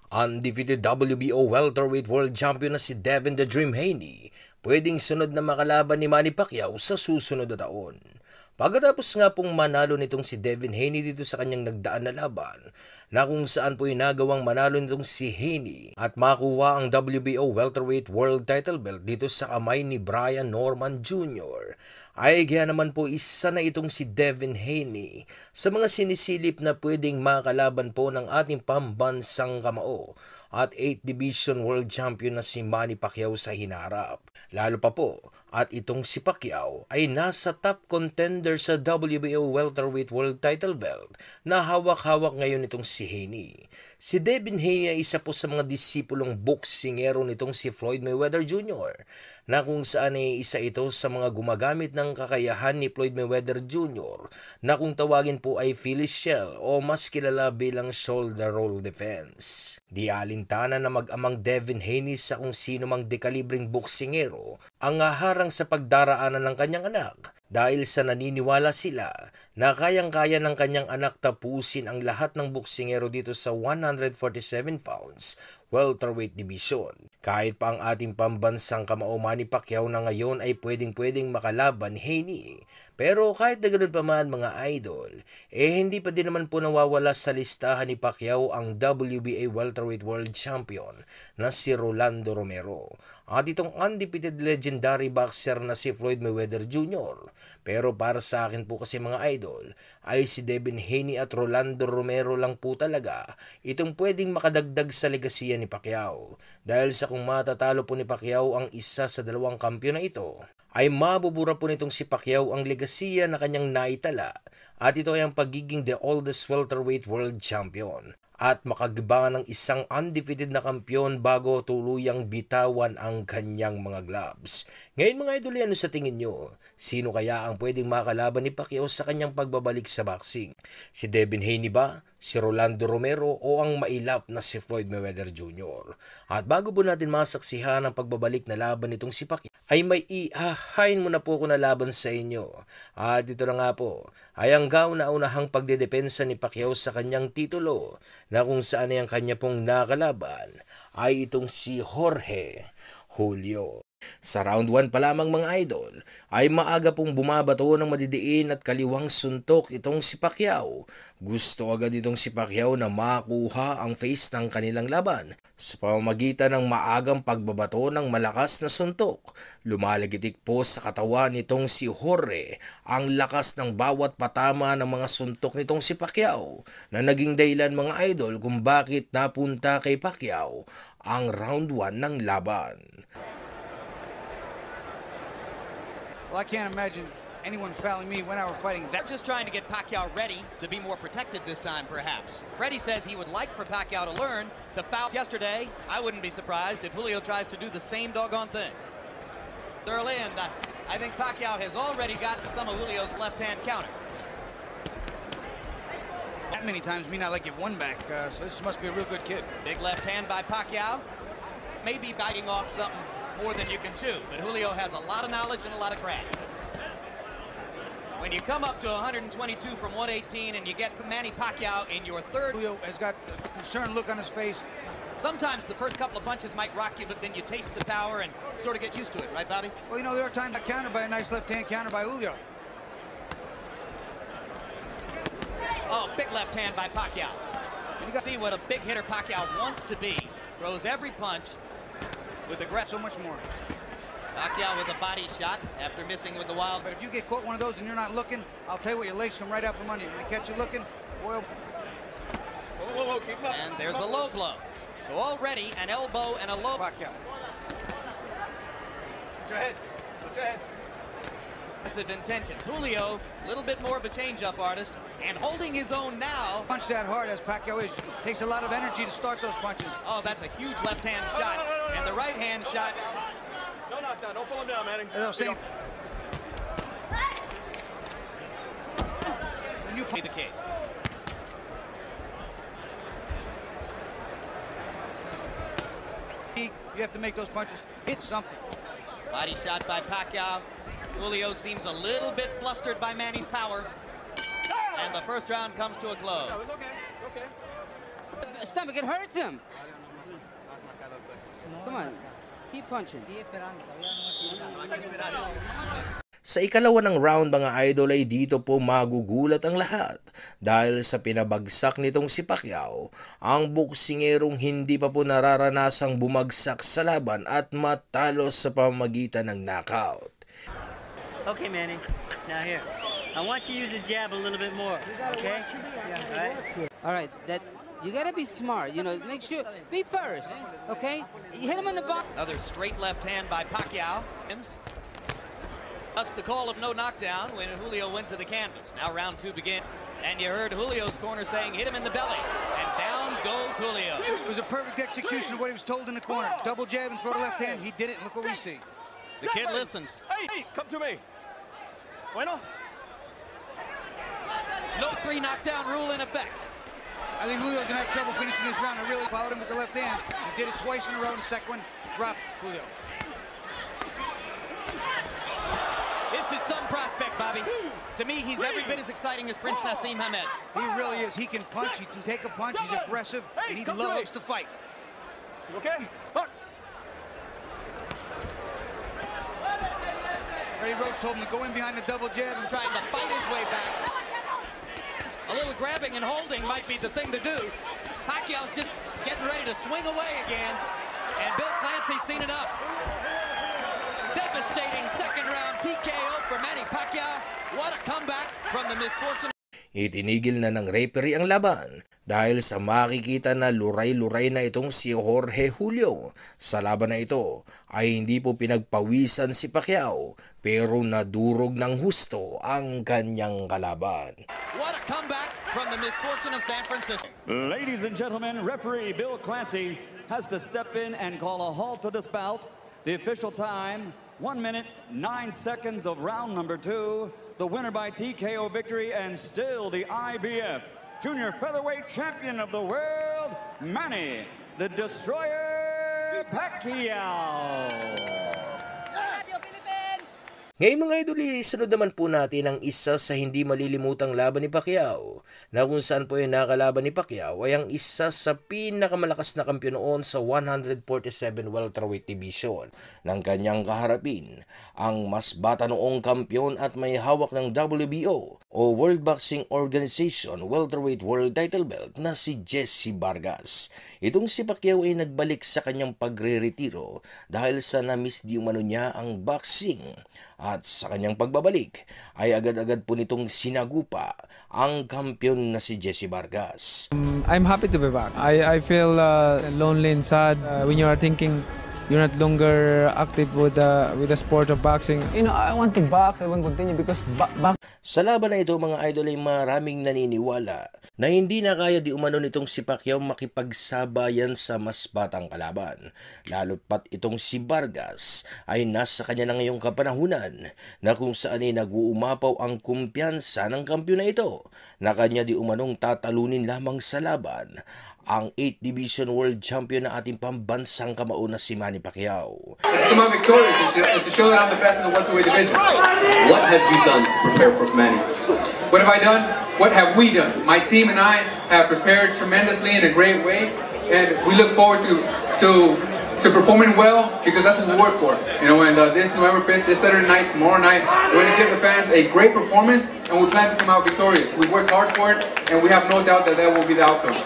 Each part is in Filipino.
Undefeated WBO welterweight world champion na si Devin the Dream Haney, pwedeng sunod na makalaban ni Manny Pacquiao sa susunod na taon. Pagkatapos nga pong manalo nitong si Devin Haney dito sa kanyang nagdaan na laban, na kung saan po nagawang manalo nitong si Haney at makuha ang WBO welterweight world title belt dito sa kamay ni Brian Norman Jr., ay kaya naman po isa na itong si Devin Haney sa mga sinisilip na pwedeng makalaban po ng ating pambansang kamao at 8th Division World Champion na si Manny Pacquiao sa hinarap. Lalo pa po at itong si Pacquiao ay nasa top contender sa WBO welterweight world title belt na hawak-hawak ngayon itong si Haney. Si Devin Haney ay isa po sa mga disipulong boksingero nitong si Floyd Mayweather Jr. na kung saan ay isa ito sa mga gumagamit ng kakayahan ni Floyd Mayweather Jr. na kung tawagin po ay Philly Shell o mas kilala bilang shoulder roll defense. Di alintana na mag-amang Devin Haney sa kung sino mang dekalibring boksingero ang harang sa pagdaraanan ng kanyang anak dahil sa naniniwala sila na kayang-kaya ng kanyang anak tapusin ang lahat ng boksingero dito sa 147 pounds welterweight division. Kahit pa ang ating pambansang kamao Manny Pacquiao na ngayon ay pwedeng makalaban Haney. Pero kahit na ganoon pa man mga idol, hindi pa din naman po nawawala sa listahan ni Pacquiao ang WBA welterweight world champion na si Rolando Romero at itong undefeated legendary boxer na si Floyd Mayweather Jr. Pero para sa akin po kasi mga idol, ay si Devin Haney at Rolando Romero lang po talaga itong pwedeng makadagdag sa legasiya ni Pacquiao. Dahil sa kung matatalo po ni Pacquiao ang isa sa dalawang kampiyon na ito, ay mabubura po nitong si Pacquiao ang legasiya na kanyang naitala at ito ay ang pagiging the oldest welterweight world champion at makagiba ng isang undefeated na kampiyon bago tuluyang bitawan ang kanyang mga gloves. Ngayon mga idol, ano sa tingin nyo? Sino kaya ang pwedeng makalaban ni Pacquiao sa kanyang pagbabalik sa boxing? Si Devin Haney ba? Si Rolando Romero o ang mailap na si Floyd Mayweather Jr.? At bago po natin masaksihan ang pagbabalik na laban nitong si Pacquiao, ay may ihahain mo na po ako na laban sa inyo. At ito na nga po, ay ang kauna-unahang pagdedepensa ni Pacquiao sa kanyang titulo na kung saan ay ang kanya pong nakalaban ay itong si Jorge Julio. Sa round 1 pa lamang mga idol, ay maaga pong bumabato ng madidiin at kaliwang suntok itong si Pacquiao. Gusto agad itong si Pacquiao na makuha ang face ng kanilang laban sa pamamagitan ng maagang pagbabato ng malakas na suntok. Lumalagitik po sa katawan nitong si Jorge ang lakas ng bawat patama ng mga suntok nitong si Pacquiao na naging dahilan mga idol kung bakit napunta kay Pacquiao ang round 1 ng laban. Well, I can't imagine anyone fouling me when I were fighting that. Just trying to get Pacquiao ready to be more protected this time, perhaps. Freddie says he would like for Pacquiao to learn the fouls yesterday. I wouldn't be surprised if Julio tries to do the same doggone thing. Thoroughly, and I think Pacquiao has already gotten some of Julio's left-hand counter. That many times mean I like get one back, so this must be a real good kid. Big left hand by Pacquiao. Maybe biting off something more than you can chew, but Julio has a lot of knowledge and a lot of craft. When you come up to 122 from 118 and you get Manny Pacquiao in your third, Julio has got a concerned look on his face. Sometimes the first couple of punches might rock you, but then you taste the power and sort of get used to it, right, Bobby? Well, you know, there are times I countered by a nice left-hand counter by Julio. Oh, big left hand by Pacquiao. You got to see what a big hitter Pacquiao wants to be. Throws every punch with aggression. So much more. Pacquiao with a body shot after missing with the wild. But if you get caught one of those and you're not looking, I'll tell you what, your legs come right out from under you. When you catch you looking, boy. Whoa, keep up. And there's a low blow. So already an elbow and a low. Pacquiao. Put your head. Put your head. Aggressive intentions. Julio, a little bit more of a change-up artist, and holding his own now. Punch that hard as Pacquiao is. Takes a lot of energy to start those punches. Oh, that's a huge left-hand shot, and the right-hand shot. No, not down. Don't pull him down, Manning. As I was saying, You play the case. you have to make those punches hit something. Body shot by Pacquiao. Julio seems a little bit flustered by Manny's power. And the first round comes to a close. No, it's okay. Okay. stomach. It hurts him. Come on, keep punching. Sa ikalawa ng round mga idol ay dito po magugulat ang lahat dahil sa pinabagsak nitong si Pacquiao, ang boksingerong hindi pa po nararanasang bumagsak sa laban at matalo sa pamamagitan ng knockout. Okay, Manny. Now here, I want you to use the jab a little bit more. Okay? All right, that you gotta be smart. You know, make sure be first. Okay, you hit him on the bottom. Another straight left hand by Pacquiao. That's the call of no knockdown when Julio went to the canvas. Now round two begins. And you heard Julio's corner saying, hit him in the belly. And down goes Julio. It was a perfect execution of what he was told in the corner. Double jab and throw the left hand. He did it, and look what we see. The kid listens. Hey, come to me. Bueno. No three knockdown rule in effect. I think Julio's going to have trouble finishing this round. I really followed him with the left hand. He did it twice in a row. In the second one, dropped Julio. This is some prospect, Bobby. To me, he's every bit as exciting as Prince Nassim Hamed. He really is. He can punch. He can take a punch. He's aggressive, and he loves to fight. You okay? Box. Freddie Roach told him to go in behind the double jab and try. Trying to fight his way back. A little grabbing and holding might be the thing to do. Pacquiao's just getting ready to swing away again. And Bill Clancy's seen enough. Devastating second round TKO for Manny Pacquiao. What a comeback from the misfortune. Itinigil na ng referee ang laban dahil sa makikita na luray-luray na itong si Jorge Julio. Sa laban na ito ay hindi po pinagpawisan si Pacquiao pero nadurog ng husto ang kanyang kalaban. What a comeback from the misfortune of San Francisco. Ladies and gentlemen, referee Bill Clancy has to step in and call a halt to this bout. The official time, 1 minute, 9 seconds of round number 2. The winner by TKO victory and still the IBF Junior Featherweight Champion of the world, Manny the Destroyer Pacquiao. Ngayon mga idol, sunod naman po natin ang isa sa hindi malilimutang laban ni Pacquiao na kung saan po yung nakalaban ni Pacquiao ay ang isa sa pinakamalakas na kampiyon noon sa 147 welterweight division ng kanyang kaharapin, ang mas bata noong kampiyon at may hawak ng WBO o World Boxing Organization welterweight world title belt na si Jesse Vargas. Itong si Pacquiao ay nagbalik sa kanyang pagre-retiro dahil sa na-miss di umano niya ang boxing. At sa kanyang pagbabalik ay agad-agad po nitong sinagupa ang kampiyon na si Jesse Vargas. I'm happy to be back. I feel lonely and sad when you are thinking you're not longer active with the sport of boxing. You know, I want to box. I want to continue because Sa laban na ito mga idol ay maraming naniniwala na hindi na kaya di umano nitong si Pacquiao makipagsabayan sa mas batang kalaban. Lalo pat itong si Vargas ay nasa kanya na ngayong kapanahunan na kung saan ay nag-uumapaw ang kumpiyansa ng kampiyon na ito na kanya di umanong tatalunin lamang sa laban ang 8th Division World Champion na ating pambansang kamao na si Manny Pacquiao. Let's come out victorious and to show that I'm the best in the welterweight division. What have you done to prepare for Manny? What have I done? What have we done? My team and I have prepared tremendously in a great way, and we look forward to performing well because that's what we work for. You know, and this November 5th, this Saturday night, tomorrow night, we're going to give the fans a great performance, and we plan to come out victorious. We worked hard for it, and we have no doubt that that will be the outcome.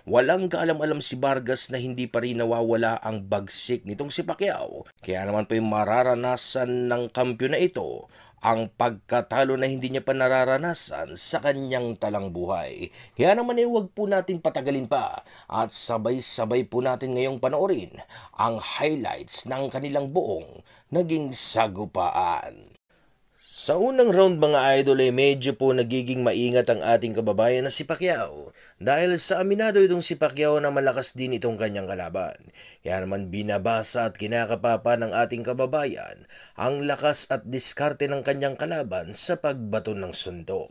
Walang kaalam-alam si Vargas na hindi pa rin nawawala ang bagsik nitong si Pacquiao. Kaya naman po yung mararanasan ng kampiyon na ito ang pagkatalo na hindi niya pa nararanasan sa kanyang talang buhay. Kaya naman ay huwag po natin patagalin pa at sabay-sabay po natin ngayong panoorin ang highlights ng kanilang buong naging sagupaan. Sa unang round mga idol ay medyo po nagiging maingat ang ating kababayan na si Pacquiao dahil sa aminado itong si Pacquiao na malakas din itong kanyang kalaban. Kaya naman binabasa at kinakapapa ng ating kababayan ang lakas at diskarte ng kanyang kalaban sa pagbato ng suntok.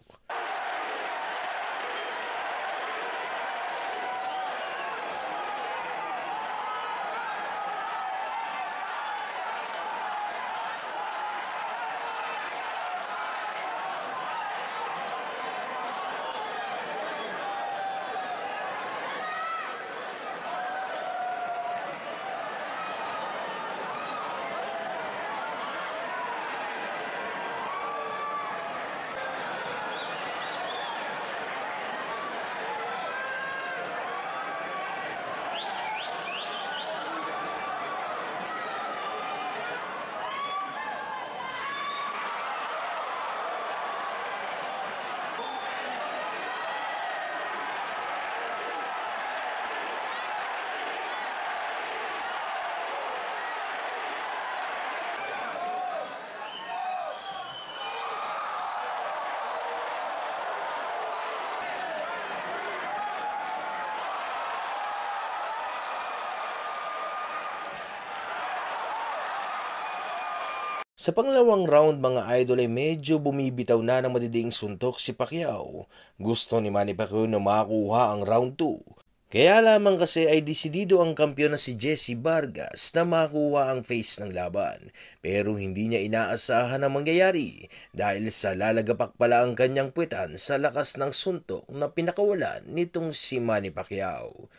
Sa pangalawang round mga idol ay medyo bumibitaw na ng madidiing suntok si Pacquiao. Gusto ni Manny Pacquiao na makuha ang round 2. Kaya lamang kasi ay desidido ang kampiyon na si Jesse Vargas na makuha ang face ng laban. Pero hindi niya inaasahan ang mangyayari dahil sa lalagapak pala ang kanyang puwetan sa lakas ng suntok na pinakawalan nitong si Manny Pacquiao.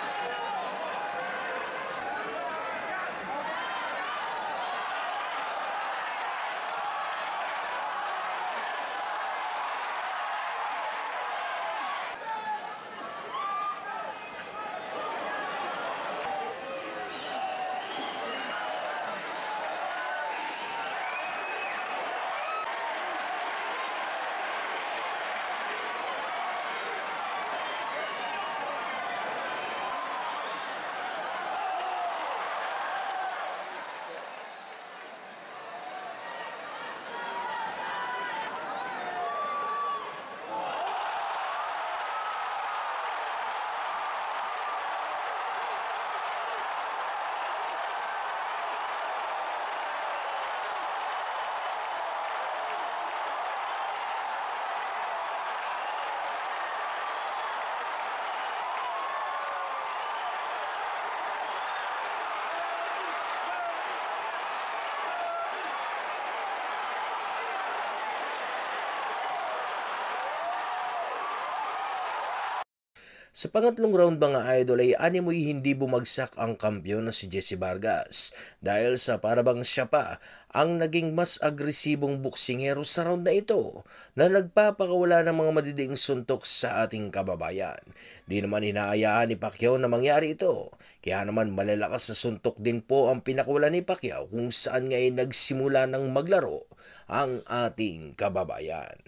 Sa pangatlong round mga idol ay animoy hindi bumagsak ang kampiyon na si Jesse Vargas dahil sa parabang siya pa ang naging mas agresibong boksingero sa round na ito na nagpapakawala ng mga madidiing suntok sa ating kababayan. Di naman inaayaan ni Pacquiao na mangyari ito, kaya naman malalakas sa suntok din po ang pinakawala ni Pacquiao kung saan nga ay nagsimula ng maglaro ang ating kababayan.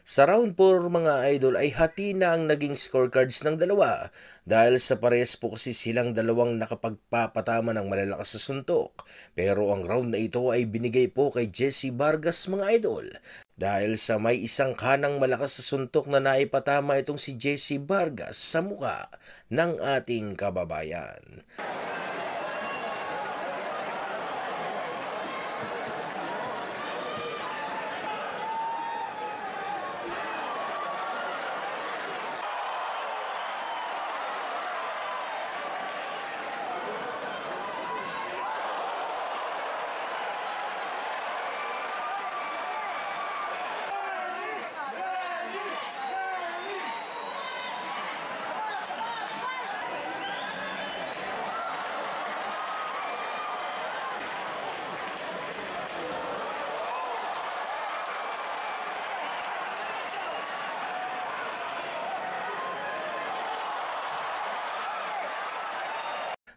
Sa round 4 mga idol ay hati na ang naging scorecards ng dalawa dahil sa parehas po kasi silang dalawang nakapagpapatama ng malalakas sa suntok. Pero ang round na ito ay binigay po kay Jesse Vargas mga idol dahil sa may isang kanang malakas sa suntok na naipatama itong si Jesse Vargas sa muka ng ating kababayan.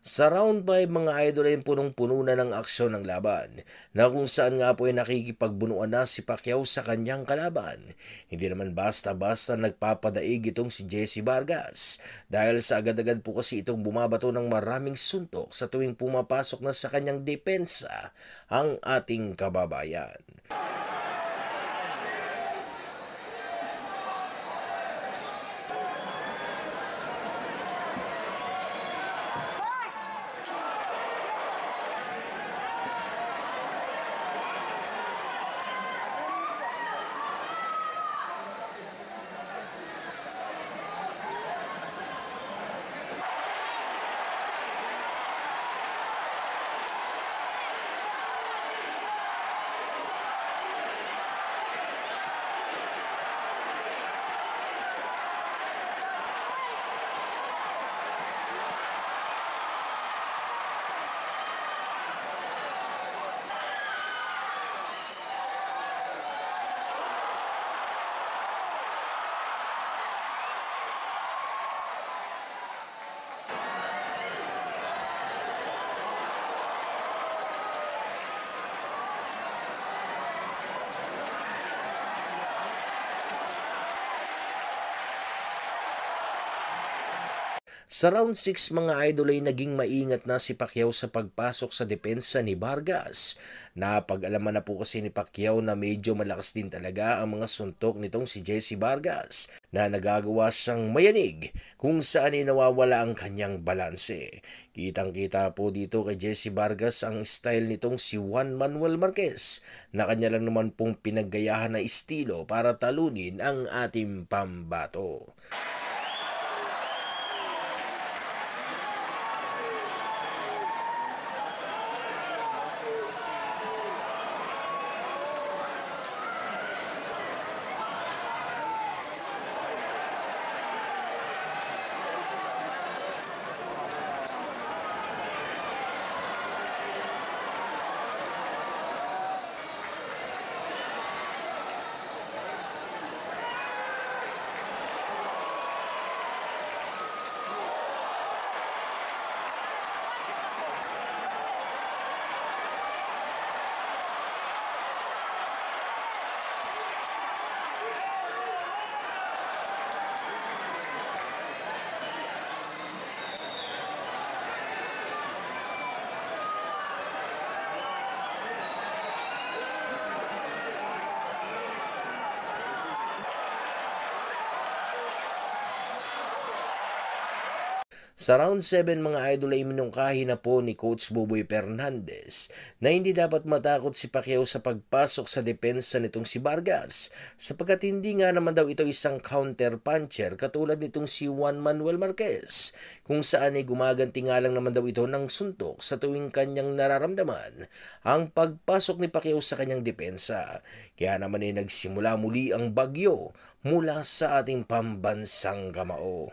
Sa round 5 mga idol ay punong-puno na ng aksyon ng laban na kung saan nga po ay nakikipagbunuan na si Pacquiao sa kanyang kalaban. Hindi naman basta-basta nagpapadaig itong si Jesse Vargas dahil sa agad-agad po kasi itong bumabato ng maraming suntok sa tuwing pumapasok na sa kanyang depensa ang ating kababayan. Sa round 6 mga idol ay naging maingat na si Pacquiao sa pagpasok sa depensa ni Vargas. Napag-alaman na po kasi ni Pacquiao na medyo malakas din talaga ang mga suntok nitong si Jesse Vargas na nagagawa siyang mayanig kung saan ay nawawala ang kanyang balanse. Kitang-kita po dito kay Jesse Vargas ang style nitong si Juan Manuel Marquez na kanya lang naman pong pinaggayahan na estilo para talunin ang ating pambato. Sa round 7 mga idol ay minungkahi na po ni Coach Boboy Fernandez na hindi dapat matakot si Pacquiao sa pagpasok sa depensa nitong si Vargas sapagkat hindi nga naman daw ito isang counter puncher katulad nitong si Juan Manuel Marquez kung saan ay gumaganti nga lang naman daw ito ng suntok sa tuwing kanyang nararamdaman ang pagpasok ni Pacquiao sa kanyang depensa. Kaya naman ay nagsimula muli ang bagyo mula sa ating pambansang kamao.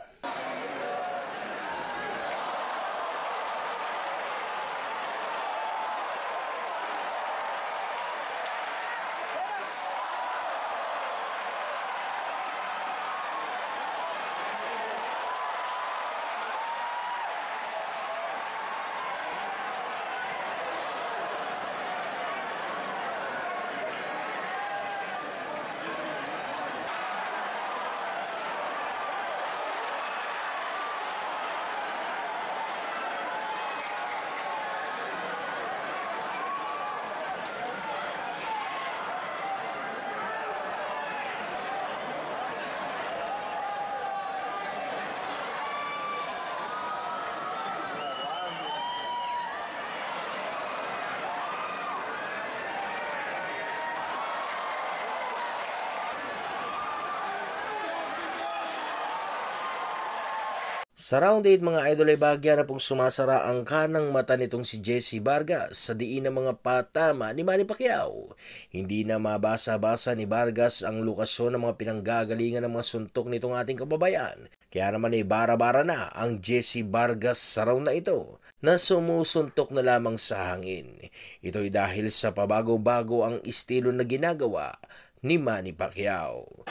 Sa round 8 mga idol ay bahagya na pong sumasara ang kanang mata nitong si Jesse Vargas sa diin ng mga patama ni Manny Pacquiao. Hindi na mabasa-basa ni Vargas ang lokasyon ng mga pinanggagalingan ng mga suntok nitong ating kababayan. Kaya naman ay bara-bara na ang Jesse Vargas sa round na ito na sumusuntok na lamang sa hangin. Ito ay dahil sa pabago-bago ang estilo na ginagawa ni Manny Pacquiao.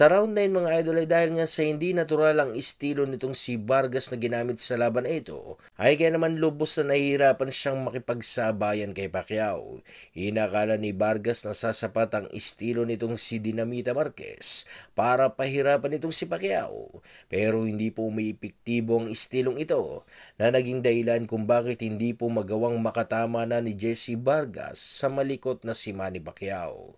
Sa round 9 mga idol ay dahil nga sa hindi natural ang estilo nitong si Vargas na ginamit sa laban na ito, ay kaya naman lubos na nahihirapan siyang makipagsabayan kay Pacquiao. Inakala ni Vargas na sasapat ang estilo nitong si Dinamita Marquez para pahirapan itong si Pacquiao, pero hindi po umiepektibo ang estilong ito na naging dahilan kung bakit hindi po magawang makatama na ni Jesse Vargas sa malikot na si Manny Pacquiao.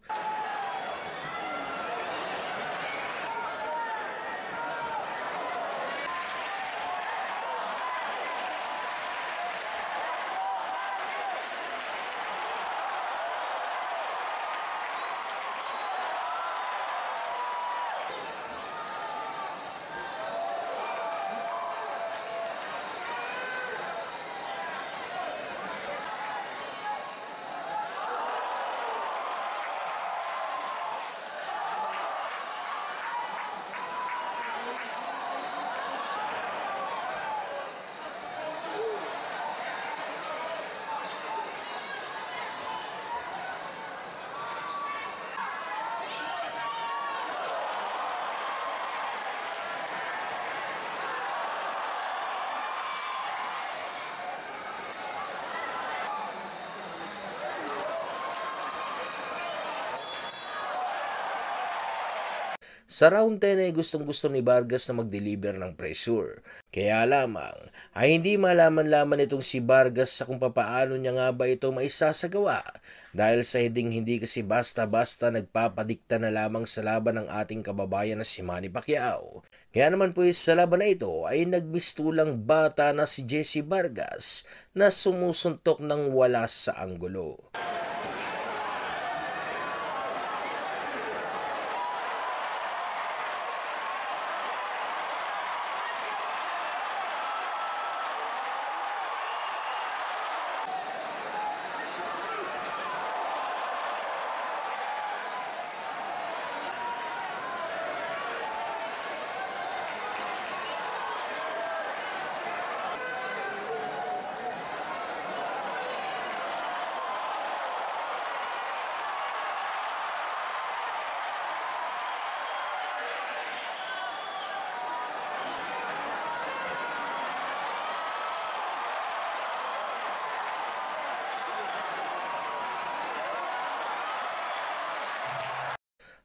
Sa round 10 ay gustong-gusto ni Vargas na mag-deliver ng pressure. Kaya lamang ay hindi malaman-laman itong si Vargas sa kung papaano niya nga ba ito maisasagawa. Dahil sa hindi kasi basta-basta nagpapadikta na lamang sa laban ng ating kababayan na si Manny Pacquiao. Kaya naman po sa laban na ito ay nagmistulang bata na si Jesse Vargas na sumusuntok ng wala sa anggulo.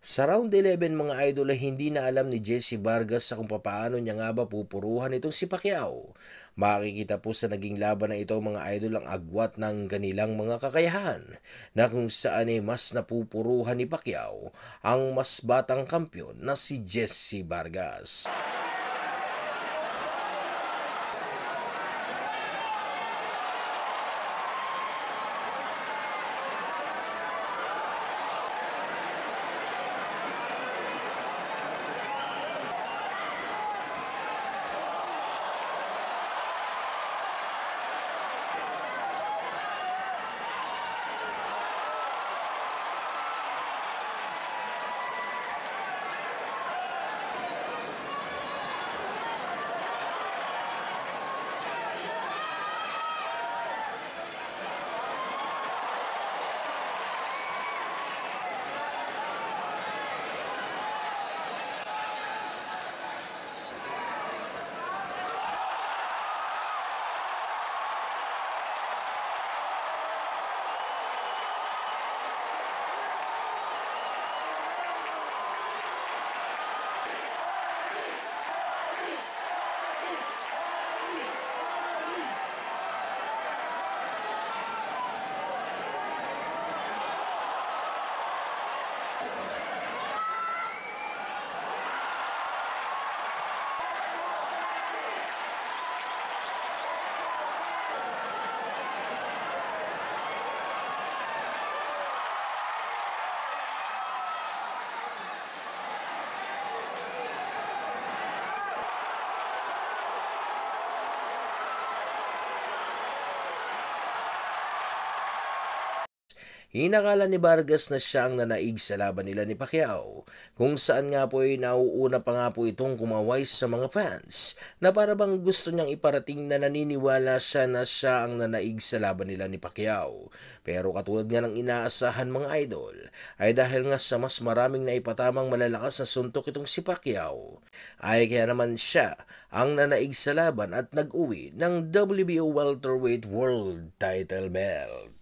Sa round 11 mga idol ay hindi na alam ni Jesse Vargas sa kung paano niya nga ba pupuruhan itong si Pacquiao. Makikita po sa naging laban na ito mga idol ang agwat ng kanilang mga kakayahan na kung saan ay mas napupuruhan ni Pacquiao ang mas batang kampyon na si Jesse Vargas. Inakala ni Vargas na siya ang nanaig sa laban nila ni Pacquiao, kung saan nga po ay nauuna pa nga po itong kumaway sa mga fans na para bang gusto niyang iparating na naniniwala siya na siya ang nanaig sa laban nila ni Pacquiao. Pero katulad nga ng inaasahan mga idol, ay dahil nga sa mas maraming naipatamang malalakas na suntok itong si Pacquiao, ay kaya naman siya ang nanaig sa laban at nag-uwi ng WBO welterweight world title belt.